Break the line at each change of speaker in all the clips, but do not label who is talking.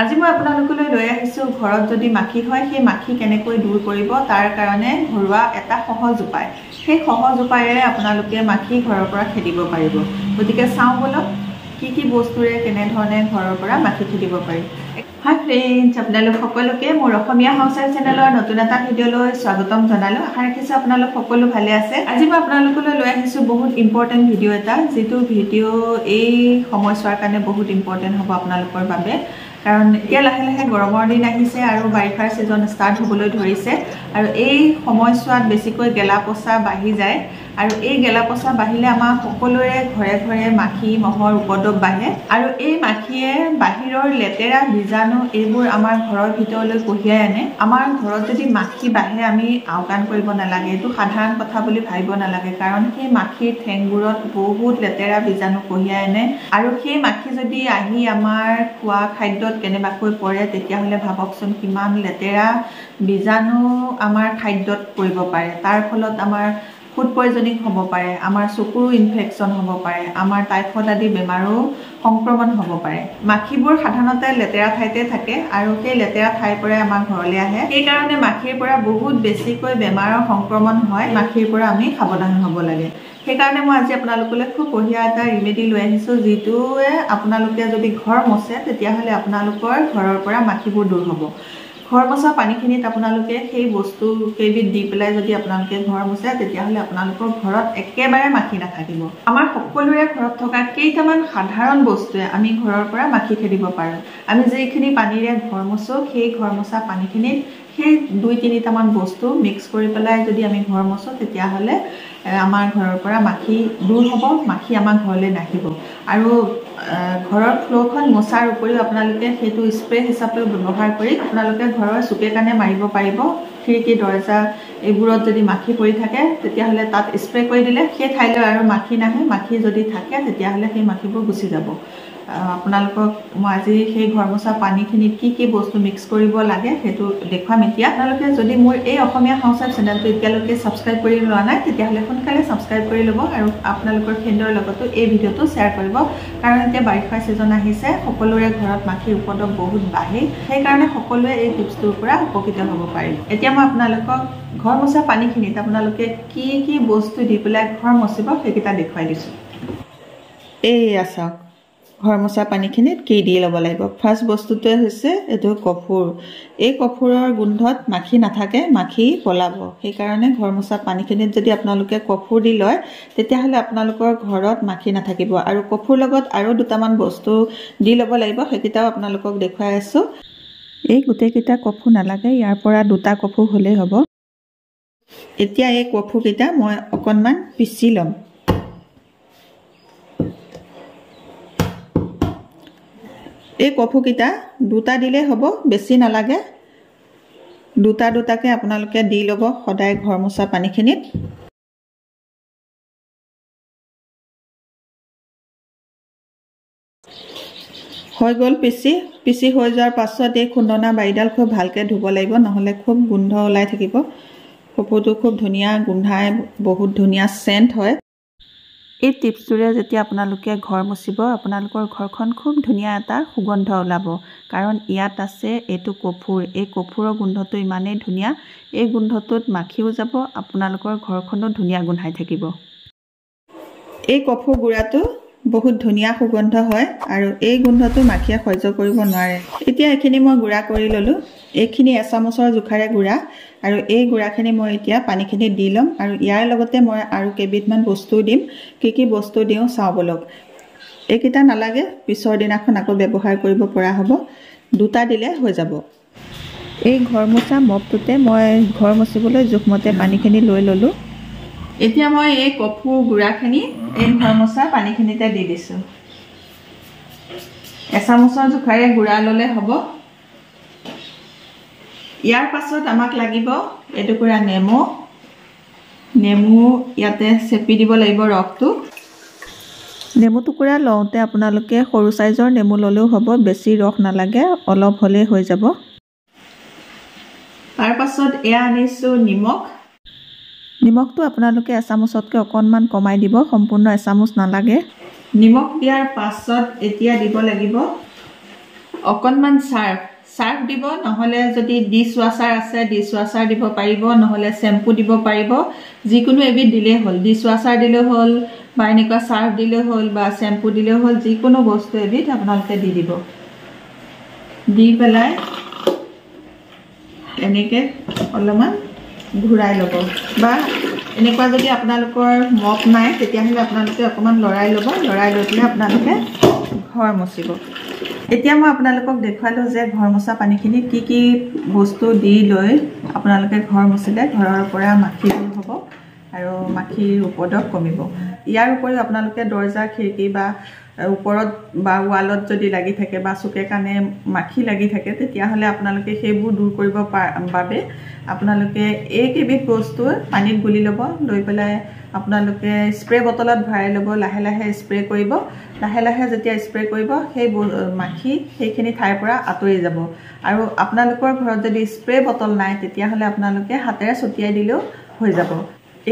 আজি মই আপোনালোকলৈ লৈ আহিছো ঘৰত যদি মাখি হয় সেই মাখি কেনেকৈ দূৰ কৰিব তাৰ কাৰণে ঘৰুৱা এটা সহজ উপায়। সেই সহজ উপায়েৰে আপোনালোকে মাখি ঘৰৰ পৰা খেদিব পাৰিব। গতিকে চাওঁ বলক কি বস্তুৰে কেনে ধৰণে ঘৰৰ পৰা মাখি খেদিব পাৰি। হাই ফ্ৰেণ্ডছ, আপোনালোক সকলোকে মোৰ অসমীয়া হাউচাৰ চেনেলৰ নতুন এটা ভিডিঅ'লৈ স্বাগতম জনালো। আশা ৰাখিছো আপোনালোক সকলো ভালে আছে। আজি মই আপোনালোকলৈ লৈ আহিছো বহুত ইম্পৰ্টেণ্ট ভিডিঅ' এটা, যিটো ভিডিঅ' এই সময়ছোৱাৰ কাৰণে বহুত ইম্পৰ্টেণ্ট হ'ব আপোনালোকৰ বাবে। কাৰণ এতিয়া লাহে লাহে গৰমৰ দিন আহিছে আৰু বাৰিষাৰ ছিজন ষ্টাৰ্ট হ'বলৈ ধৰিছে আৰু এই সময়ছোৱাত বেছিকৈ গেলা পচা বাঢ়ি যায় আৰু এই গেলা পচা বাঢ়িলে আমাৰ সকলোৰে ঘৰে ঘৰে মাখি মহৰ উপদ্ৰৱ বাঢ়ে আৰু এই মাখিয়ে বাহিৰৰ লেতেৰা বীজাণু এইবোৰ আমাৰ ঘৰৰ ভিতৰলৈ কঢ়িয়াই আনে। আমাৰ ঘৰত যদি মাখি বাঢ়ে আমি আওকাণ কৰিব নালাগে, এইটো সাধাৰণ কথা বুলি ভাবিব নালাগে, কাৰণ সেই মাখিৰ ঠেংবোৰত বহুত লেতেৰা বীজাণু কঢ়িয়াই আনে আৰু সেই মাখি যদি আহি আমাৰ খোৱা খাদ্যত কেনেবাকৈ পৰে তেতিয়াহ'লে ভাবকচোন কিমান লেতেৰা বীজাণু আমাৰ খাদ্যত পৰিব পাৰে। তাৰ ফলত আমাৰ ফুড পয়জনিং হ'ব পাৰে, আমাৰ চকুৰো ইনফেকশ্যন হ'ব পাৰে, আমাৰ টাইফয়েড আদি বেমাৰো সংক্ৰমণ হ'ব পাৰে। মাখিবোৰ সাধাৰণতে লেতেৰা ঠাইতে থাকে আৰু সেই লেতেৰা ঠাইৰ পৰাই আমাৰ ঘৰলৈ আহে। সেইকাৰণে মাখিৰ পৰা বহুত বেছিকৈ বেমাৰৰ সংক্ৰমণ হয়। মাখিৰ পৰা আমি সাৱধান হ'ব লাগে। সেইকাৰণে মই আজি আপোনালোকলৈ খুব বঢ়িয়া এটা ৰেমেডি লৈ আহিছোঁ, যিটোৱে আপোনালোকে যদি ঘৰ মচে তেতিয়াহ'লে আপোনালোকৰ ঘৰৰ পৰা মাখিবোৰ দূৰ হ'ব। ঘৰ মচা পানীখিনিত আপোনালোকে সেই বস্তু কেইবিধ দি পেলাই যদি আপোনালোকে ঘৰ মচে তেতিয়াহ'লে আপোনালোকৰ ঘৰত একেবাৰে মাখি নাথাকিব। আমাৰ সকলোৰে ঘৰত থকা কেইটামান সাধাৰণ বস্তুৱে আমি ঘৰৰ পৰা মাখি খেদিব পাৰোঁ। আমি যিখিনি পানীৰে ঘৰ মচোঁ সেই ঘৰ মচা পানীখিনিত সেই 2-3টামান বস্তু মিক্স কৰি পেলাই যদি আমি ঘৰ মচোঁ তেতিয়াহ'লে আমাৰ ঘৰৰ পৰা মাখি দূৰ হ'ব, মাখি আমাৰ ঘৰলৈ নাহিব। আৰু ঘৰৰ ফ্ল'ৰখন মোচাৰ উপৰিও আপোনালোকে সেইটো স্প্ৰে হিচাপেও ব্যৱহাৰ কৰি আপোনালোকে ঘৰৰ চুকে কাণে মাৰিব পাৰিব। খিৰিকী দৰ্জা এইবোৰত যদি মাখি পৰি থাকে তেতিয়াহ'লে তাত স্প্ৰে কৰি দিলে সেই ঠাইলৈ আৰু মাখি নাহে। মাখি যদি থাকে তেতিয়াহ'লে সেই মাখিবোৰ গুচি যাব। আপোনালোকক মই আজি সেই ঘৰ মোচা পানীখিনিত কি বস্তু মিক্স কৰিব লাগে সেইটো দেখুৱাম এতিয়া। আপোনালোকে যদি মোৰ এই অসমীয়া হাউচাৰ চেনেলটো এতিয়ালৈকে ছাবস্ক্ৰাইব কৰি লোৱা নাই তেতিয়াহ'লে সোনকালে ছাবস্ক্ৰাইব কৰি ল'ব আৰু আপোনালোকৰ ফ্ৰেণ্ডৰ লগতো এই ভিডিঅ'টো শ্বেয়াৰ কৰিব। কাৰণ এতিয়া বাৰিষাৰ ছিজন আহিছে, সকলোৰে ঘৰত মাখিৰ উপদ্ৰৱ বহুত বাঢ়ে। সেইকাৰণে সকলোৱে এই টিপছটোৰ পৰা উপকৃত হ'ব পাৰিব। এতিয়া মই আপোনালোকক ঘৰ মোচা পানীখিনিত আপোনালোকে কি বস্তু দি পেলাই ঘৰ মচিব সেইকেইটা দেখুৱাই দিছোঁ। এইয়া চাওক, ঘৰ মোচা পানীখিনিত কি দি ল'ব লাগিব। ফাৰ্ষ্ট বস্তুটোৱে হৈছে এইটো কফুৰ। এই কফুৰৰ গোন্ধত মাখি নাথাকে, মাখি পলাব। সেইকাৰণে ঘৰ মোচা পানীখিনিত যদি আপোনালোকে কফুৰ দি লয় তেতিয়াহ'লে আপোনালোকৰ ঘৰত মাখি নাথাকিব। আৰু কফুৰ লগত আৰু 2টামান বস্তু দি ল'ব লাগিব, সেইকেইটাও আপোনালোকক দেখুৱাই আছোঁ। এই গোটেইকেইটা কফু নালাগে, ইয়াৰ পৰা 2টা কফু হ'লেই হ'ব। এতিয়া এই কফুকেইটা মই অকণমান পিচি ল'ম। এই কফুকেইটা 2টা দিলেই হ'ব, বেছি নালাগে। 2টাকে আপোনালোকে দি ল'ব সদায় ঘৰ মোচা পানীখিনিত। হৈ গ'ল পিচি হৈ যোৱাৰ পাছত এই খুন্দনা বাৰীডাল খুব ভালকৈ ধুব লাগিব, নহ'লে খুব গোন্ধ ওলাই থাকিব। কফুটো খুব ধুনীয়া গোন্ধাই, বহুত ধুনীয়া চেণ্ট হয়। এই টিপছটোৰে যেতিয়া আপোনালোকে ঘৰ মচিব আপোনালোকৰ ঘৰখন খুব ধুনীয়া এটা সুগন্ধ ওলাব। কাৰণ ইয়াত আছে এইটো কফুৰ। এই কফুৰৰ গোন্ধটো ইমানেই ধুনীয়া, এই গোন্ধটোত মাখিও যাব, আপোনালোকৰ ঘৰখনো ধুনীয়া গোন্ধাই থাকিব। এই কফুৰ গুড়াটো বহুত ধুনীয়া সুগন্ধ হয় আৰু এই গোন্ধটো মাখিয়ে সহ্য কৰিব নোৱাৰে। এতিয়া এইখিনি মই গুড়া কৰি ল'লোঁ। এইখিনি এচামুচৰ জোখাৰে গুড়া আৰু এই গুড়াখিনি মই এতিয়া পানীখিনিত দি ল'ম আৰু ইয়াৰ লগতে মই আৰু কেইবিধমান বস্তু দিম। কি বস্তু দিওঁ চাওঁ বলক। এইকেইটা নালাগে, পিছৰ দিনাখন আকৌ ব্যৱহাৰ কৰিব পৰা হ'ব। 2টা দিলে হৈ যাব। এই ঘৰ মোচা মপটোতে মই ঘৰ মচিবলৈ জোখমতে পানীখিনি লৈ ল'লোঁ। এতিয়া মই এই কফুৰ গুড়াখিনি এই ঘৰ মোচা পানীখিনিতে দি দিছোঁ। এচামুচৰ জোখাৰে গুড়া ল'লে হ'ব। ইয়াৰ পাছত আমাক লাগিব এটুকুৰা নেমু ইয়াতে চেপি দিব লাগিব ৰসটো। নেমু টুকুৰা লওঁতে আপোনালোকে সৰু সাইজৰ নেমু ল'লেও হ'ব, বেছি ৰস নালাগে, অলপ হ'লেই হৈ যাব। তাৰ পাছত এয়া আনিছোঁ নিমখ। নিমখটো আপোনালোকে এচামুচতকৈ অকণমান কমাই দিব, সম্পূৰ্ণ এচামুচ নালাগে। নিমখ দিয়াৰ পাছত এতিয়া দিব লাগিব অকণমান চাৰ্ফ দিব, নহ'লে যদি ডিছ ৱাশ্বাৰ আছে ডিছ ৱাশ্বাৰ দিব পাৰিব, নহ'লে শ্বেম্পু দিব পাৰিব, যিকোনো এবিধ দিলেই হ'ল। ডিছ ৱাশ্বাৰ দিলেও হ'ল বা এনেকুৱা চাৰ্ফ দিলেও হ'ল বা শ্বেম্পু দিলেও হ'ল, যিকোনো বস্তু এবিধ আপোনালোকে দি দিব। দি পেলাই এনেকৈ অলপমান ঘূৰাই ল'ব, বা এনেকুৱা যদি আপোনালোকৰ মপ নাই তেতিয়াহ'লে আপোনালোকে অকণমান লৰাই ল'ব। লৰাই লৈ পেলাই আপোনালোকে ঘৰ মচিব। এতিয়া মই আপোনালোকক দেখুৱালোঁ যে ঘৰ মোচা পানীখিনিত কি কি বস্তু দি লৈ আপোনালোকে ঘৰ মুচিলে ঘৰৰ পৰা মাখি দূৰ হ'ব আৰু মাখিৰ উপদ্ৰৱ কমিব। ইয়াৰ উপৰিও আপোনালোকে দৰ্জা খিৰিকী বা ওপৰত বা ৱালত যদি লাগি থাকে বা চুকে কাণে মাখি লাগি থাকে তেতিয়াহ'লে আপোনালোকে সেইবোৰ দূৰ কৰিব বাবে আপোনালোকে এইকেইবিধ বস্তু পানীত গুলি ল'ব। লৈ পেলাই আপোনালোকে স্প্ৰে বটলত ভৰাই ল'ব, লাহে লাহে স্প্ৰে কৰিব। লাহে লাহে যেতিয়া স্প্ৰে কৰিব সেই মাখি সেইখিনি ঠাইৰ পৰা আঁতৰি যাব। আৰু আপোনালোকৰ ঘৰত যদি স্প্ৰে বটল নাই তেতিয়াহ'লে আপোনালোকে হাতেৰে ছটিয়াই দিলেও হৈ যাব।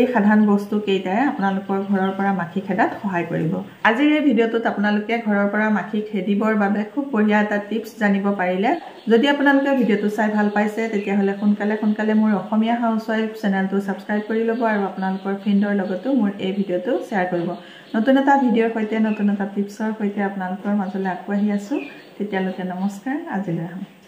এই সাধাৰণ বস্তু কেইটাই আপোনালোকৰ ঘৰৰ পৰা মাখি খেদাত সহায় কৰিব। আজিৰ এই ভিডিঅ'টোত আপোনালোকে ঘৰৰ পৰা মাখি খেদিবৰ বাবে খুব বঢ়িয়া এটা টিপছ জানিব পাৰিলে। যদি আপোনালোকে ভিডিঅ'টো চাই ভাল পাইছে তেতিয়াহ'লে সোনকালে মোৰ অসমীয়া হাউচৱাইফ চেনেলটো ছাবস্ক্ৰাইব কৰি ল'ব আৰু আপোনালোকৰ ফ্ৰেণ্ডৰ লগতো মোৰ এই ভিডিঅ'টো শ্বেয়াৰ কৰিব। নতুন এটা ভিডিঅ'ৰ সৈতে নতুন এটা টিপছৰ সৈতে আপোনালোকৰ মাজলৈ আকৌ আহি আছোঁ। তেতিয়ালৈকে নমস্কাৰ, আজিলৈ আহোঁ।